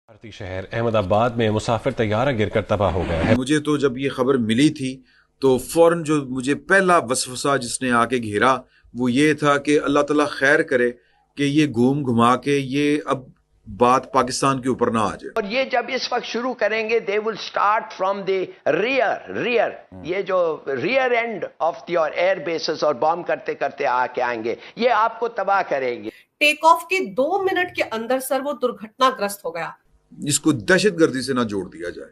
भारतीय शहर अहमदाबाद में मुसाफिर तैयारा गिरकर तबाह हो गया है। मुझे तो जब ये खबर मिली थी तो फौरन जो मुझे पहला वसवसा जिसने आके घेरा वो ये था कि अल्लाह ताला खैर करे कि ये घूम घुमा के ये अब बात पाकिस्तान के ऊपर ना आ जाए। और ये जब इस वक्त शुरू करेंगे they will start from the rear ये जो rear end of your air bases और बॉम्ब करते करते आके आएंगे, ये आपको तबाह करेंगे। टेक ऑफ के 2 मिनट के अंदर सर वो दुर्घटनाग्रस्त हो गया। इसको दहशतगर्दी से ना जोड़ दिया जाए,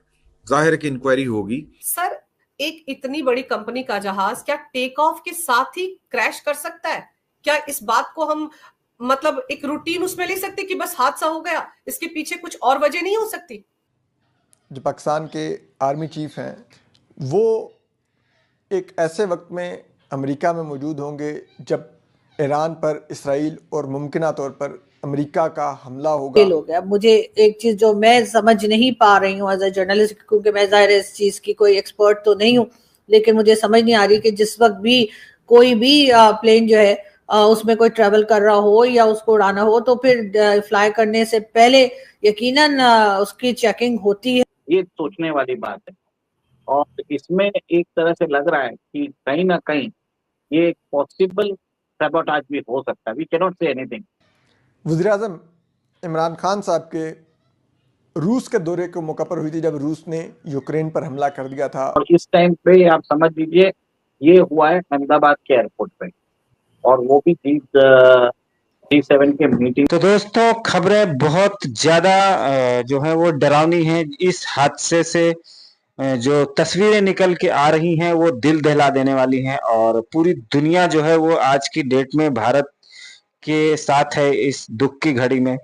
जाहिर है कि इंक्वायरी होगी। सर, एक इतनी बड़ी कंपनी का जहाज क्या टेक ऑफ के साथ ही क्रैश कर सकता है? क्या इस बात को हम मतलब एक रूटीन उसमें ले सकते कि बस हादसा हो गया, इसके पीछे कुछ और वजह नहीं हो सकती? जो पाकिस्तान के आर्मी चीफ हैं वो एक ऐसे वक्त में अमेरिका में मौजूद होंगे जब ईरान पर इसराइल और मुमकिना तौर पर अमेरिका का हमला होगा। फेल हो गया। मुझे एक चीज जो मैं समझ नहीं पा रही हूँ एज ए जर्नलिस्ट, क्योंकि मैं जाहिर है इस चीज की कोई एक्सपर्ट तो नहीं हूँ, लेकिन मुझे समझ नहीं आ रही कि जिस वक्त भी कोई भी प्लेन जो है उसमें कोई ट्रेवल कर रहा हो या उसको उड़ाना हो तो फिर फ्लाई करने से पहले यकीनन उसकी चेकिंग होती है। ये सोचने वाली बात है और इसमें एक तरह से लग रहा है कि कहीं ना कहीं ये पॉसिबल सैबोटाज भी हो सकता है। We can not say anything. वज़ीर-ए-आज़म इमरान खान साहब के रूस के दौरे के मौका पर हुई थी जब रूस ने यूक्रेन पर हमला कर दिया था। और इस टाइम पे आप समझ लीजिए ये हुआ है अहमदाबाद के एयरपोर्ट पे और वो भी थी G7 के मीटिंग। तो दोस्तों खबरें बहुत ज्यादा जो है वो डरावनी हैं। इस हादसे से जो तस्वीरें निकल के आ रही हैं वो दिल दहला देने वाली हैं और पूरी दुनिया जो है वो आज की डेट में भारत के साथ है इस दुख की घड़ी में।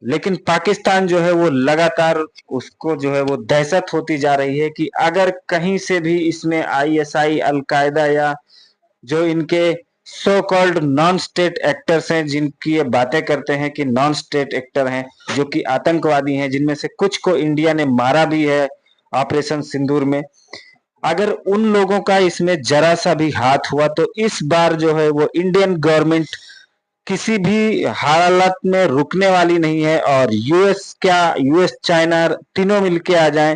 लेकिन पाकिस्तान जो है वो लगातार उसको जो है वो दहशत होती जा रही है कि अगर कहीं से भी इसमें आईएसआई, अल-कायदा या जो इनके so called non state actors हैं, जिनकी ये बातें करते हैं कि नॉन स्टेट एक्टर हैं, जो कि आतंकवादी हैं, जिनमें से कुछ को इंडिया ने मारा भी है ऑपरेशन सिंदूर में। अगर उन लोगों का इसमें जरा सा भी हाथ हुआ तो इस बार जो है वो इंडियन गवर्नमेंट किसी भी हालत में रुकने वाली नहीं है और यूएस चाइना तीनों मिलके आ जाएं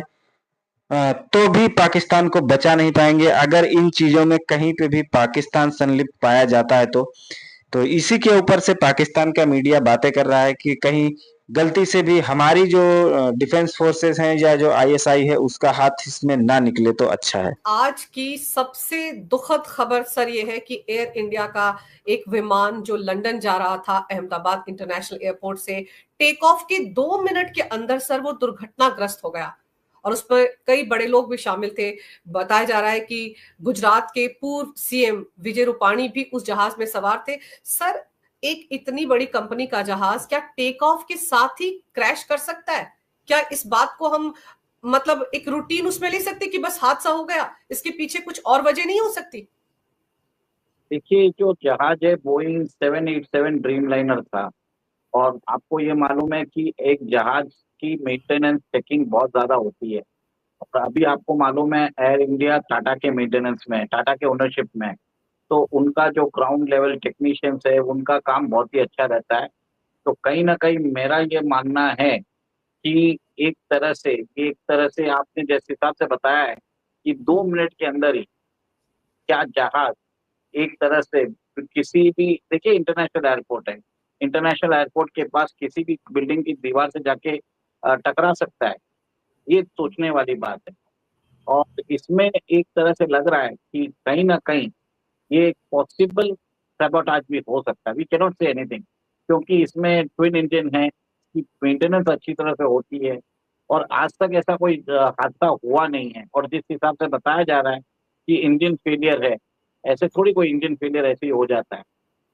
तो भी पाकिस्तान को बचा नहीं पाएंगे अगर इन चीजों में कहीं पे भी पाकिस्तान संलिप्त पाया जाता है तो इसी के ऊपर से पाकिस्तान का मीडिया बातें कर रहा है कि कहीं गलती से भी हमारी जो डिफेंस फोर्सेस हैं या जो आईएसआई है उसका हाथ इसमें ना निकले तो अच्छा है। आज की सबसे दुखद खबर सर ये है कि एयर इंडिया का एक विमान जो लंदन जा रहा था अहमदाबाद इंटरनेशनल एयरपोर्ट से, टेक ऑफ के 2 मिनट के अंदर सर वो दुर्घटनाग्रस्त हो गया और उस पर कई बड़े लोग भी शामिल थे। बताया जा रहा है कि गुजरात के पूर्व सीएम विजय रूपाणी भी उस जहाज में सवार थे। सर, एक इतनी बड़ी कंपनी का जहाज क्या टेक ऑफ के साथ ही क्रैश कर सकता है? क्या इस बात को हम मतलब एक रूटीन उसमें ले सकते कि बस हादसा हो गया, इसके पीछे कुछ और वजह नहीं हो सकती? देखिए जो जहाज है बोइंग 787 ड्रीम लाइनर था और आपको ये मालूम है कि एक जहाज की मेंटेनेंस चेकिंग बहुत ज्यादा होती है और अभी आपको मालूम है एयर इंडिया टाटा के मेंटेनेंस में, टाटा के ओनरशिप में, तो उनका जो ग्राउंड लेवल टेक्नीशियंस है उनका काम बहुत ही अच्छा रहता है। तो कहीं ना कहीं मेरा ये मानना है कि एक तरह से आपने जिस हिसाब से बताया है कि 2 मिनट के अंदर ही क्या जहाज एक तरह से किसी भी, देखिए इंटरनेशनल एयरपोर्ट है, इंटरनेशनल एयरपोर्ट के पास किसी भी बिल्डिंग की दीवार से जाके टकरा सकता है। ये सोचने वाली बात है और इसमें एक तरह से लग रहा है कि कहीं ना कहीं ये पॉसिबल सैबोटाज भी हो सकता है। We can not say anything क्योंकि इसमें ट्विन इंजन है, इसकी मेंटेनेंस अच्छी तरह से होती है और आज तक ऐसा कोई हादसा हुआ नहीं है। और जिस हिसाब से बताया जा रहा है कि इंजन फेलियर है, ऐसे थोड़ी कोई इंजन फेलियर ऐसे ही हो जाता है।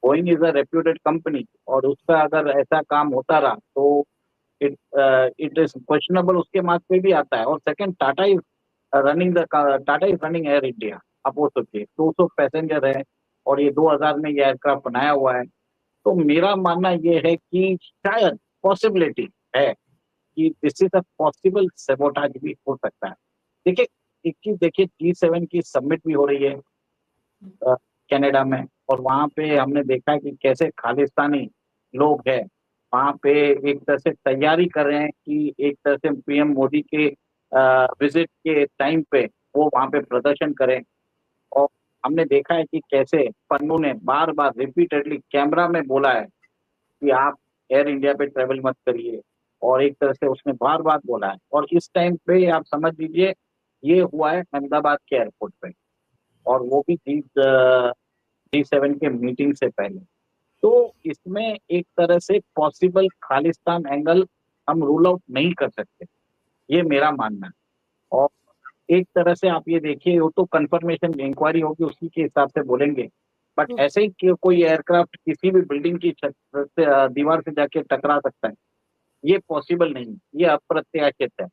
Boeing is a reputed company और उसका अगर ऐसा काम होता रहा तो इट इट इज क्वेश्चनेबल, उसके मार्क पे भी आता है। और second, Tata is running air India. आप वो सोचिए 200 पैसेंजर है और ये 2000 में ये एयरक्राफ्ट बनाया हुआ है। तो मेरा मानना ये है कि शायद पॉसिबिलिटी है कि this is a possible sabotage भी हो सकता है। देखिए एक चीज देखिए, G7 की समिट भी हो रही है कनाडा में और वहां पे हमने देखा कि कैसे खालिस्तानी लोग हैं वहाँ पे एक तरह से तैयारी कर रहे हैं कि एक तरह से पीएम मोदी के विजिट के टाइम पे वो वहाँ पे प्रदर्शन करें। और हमने देखा है कि कैसे पन्नू ने बार बार रिपीटेडली कैमरा में बोला है कि आप एयर इंडिया पे ट्रेवल मत करिए, और एक तरह से उसने बार बार बोला है। और इस टाइम पे आप समझ लीजिए ये हुआ है अहमदाबाद के एयरपोर्ट पे, और वो भी G7 के मीटिंग से पहले। तो इसमें एक तरह से पॉसिबल खालिस्तान एंगल हम रूल आउट नहीं कर सकते, ये मेरा मानना है। और एक तरह से आप ये देखिए, वो तो कंफर्मेशन इंक्वायरी होगी उसी के हिसाब से बोलेंगे, बट ऐसे ही कोई एयरक्राफ्ट किसी भी बिल्डिंग की छत से दीवार से जाके टकरा सकता है, ये पॉसिबल नहीं, ये अप्रत्याशित है।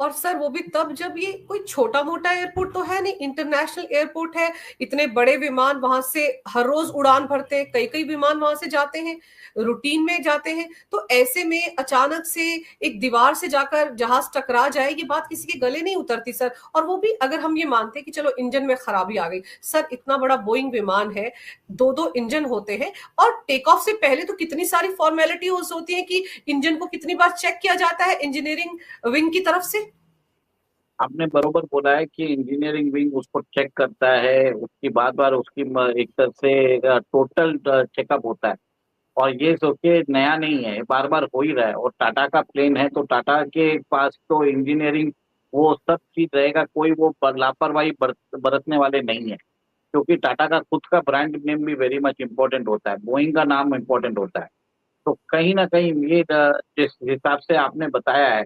और सर वो भी तब जब ये कोई छोटा मोटा एयरपोर्ट तो है नहीं, इंटरनेशनल एयरपोर्ट है, इतने बड़े विमान वहां से हर रोज उड़ान भरते हैं, कई कई विमान वहां से जाते हैं, रूटीन में जाते हैं। तो ऐसे में अचानक से एक दीवार से जाकर जहाज टकरा जाए, ये बात किसी के गले नहीं उतरती सर। और वो भी अगर हम ये मानते हैं कि चलो इंजन में खराबी आ गई, सर इतना बड़ा बोइंग विमान है, दो इंजन होते हैं, और टेक ऑफ से पहले तो कितनी सारी फॉर्मेलिटी होती है कि इंजन को कितनी बार चेक किया जाता है इंजीनियरिंग विंग की तरफ से। आपने बरोबर बोला है कि इंजीनियरिंग विंग उसको चेक करता है, उसकी बार बार उसकी एक तरह से टोटल चेकअप होता है। और ये सोचिए नया नहीं है, बार बार हो ही रहा है। और टाटा का प्लेन है तो टाटा के पास तो इंजीनियरिंग वो सब चीज रहेगा, कोई वो लापरवाही बरतने वाले नहीं है, क्योंकि टाटा का खुद का ब्रांड नेम भी वेरी मच इम्पोर्टेंट होता है, बोइंग का नाम इम्पोर्टेंट होता है। तो कहीं ना कहीं ये जिस हिसाब से आपने बताया है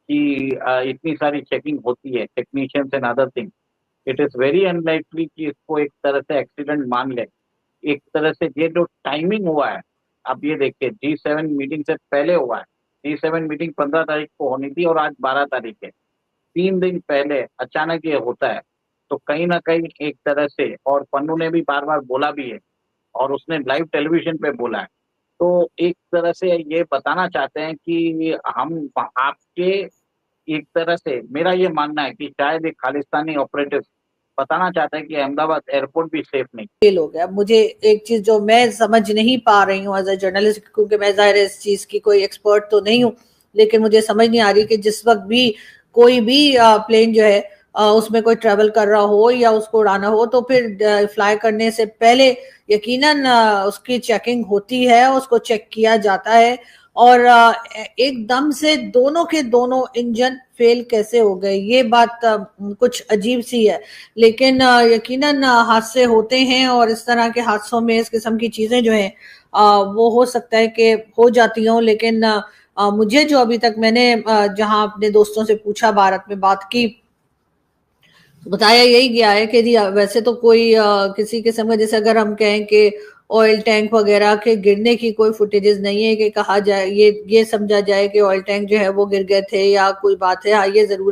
कि इतनी सारी चेकिंग होती है, technicians and other thing, it is very unlikely कि इसको एक तरह से एक्सीडेंट मान ले। एक तरह से ये जो टाइमिंग हुआ है, अब ये देखिए G7 मीटिंग से पहले हुआ है। G7 मीटिंग 15 तारीख को होनी थी और आज 12 तारीख है, 3 दिन पहले अचानक ये होता है। तो कहीं ना कहीं एक तरह से, और पन्नू ने भी बार बार बोला भी है और उसने लाइव टेलीविजन पे बोला है, तो एक तरह से ये बताना चाहते हैं कि हम आपके, एक तरह से मेरा ये मानना है कि शायद एक खालिस्तानी ऑपरेटिव बताना चाहते हैं कि अहमदाबाद एयरपोर्ट भी सेफ नहीं। फेल हो गया। मुझे एक चीज जो मैं समझ नहीं पा रही हूँ एज ए जर्नलिस्ट, क्योंकि मैं जाहिर है इस चीज की कोई एक्सपर्ट तो नहीं हूँ, लेकिन मुझे समझ नहीं आ रही कि जिस वक्त भी कोई भी प्लेन जो है उसमें कोई ट्रेवल कर रहा हो या उसको उड़ाना हो, तो फिर फ्लाई करने से पहले यकीनन उसकी चेकिंग होती है, उसको चेक किया जाता है। और एकदम से दोनों के दोनों इंजन फेल कैसे हो गए, ये बात कुछ अजीब सी है। लेकिन यकीनन हादसे होते हैं, और इस तरह के हादसों में इस किस्म की चीजें जो हैं वो हो सकता है कि हो जाती हों। लेकिन मुझे जो अभी तक मैंने जहां अपने दोस्तों से पूछा, भारत में बात की, तो बताया यही गया है कि जी वैसे तो कोई किसी किस्म का, जैसे अगर हम कहें कि ऑयल टैंक वगैरह के गिरने की कोई फुटेजेस नहीं है कि कहा जाए, ये समझा जाए कि ऑयल टैंक जो है वो गिर गए थे या कोई बात है। हाँ, ये जरूर